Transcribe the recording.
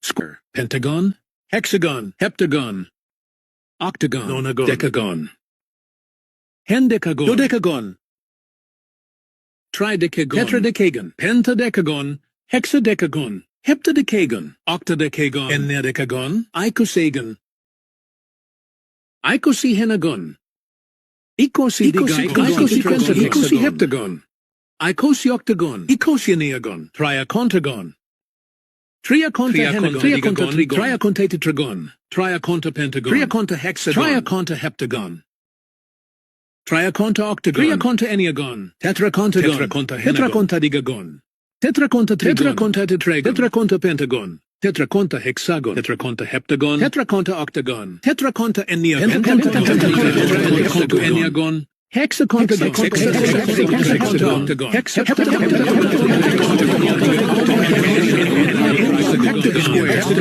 square, pentagon, hexagon, heptagon, octagon, nonagon, decagon, hendecagon, dodecagon, tridecagon, tetradecagon, pentadecagon, hexadecagon, heptadecagon, octadecagon, ennedecagon, icosagon, icosahexagon, icosaheptagon, icosioctagon, icosianeagon, triacontagon, triacontahenagon, triacontatetragon, triacontapentagon, triacontahexagon, triacontaheptagon, triacontaoctagon, triacontaenneagon, tetracontagon, tetracontadigagon, tetracontatetragon, tetracontapentagon, tetracontahexagon, tetracontaheptagon, tetracontaoctagon, tetracontaenneagon, tetracontaenneagon, hexacontagon,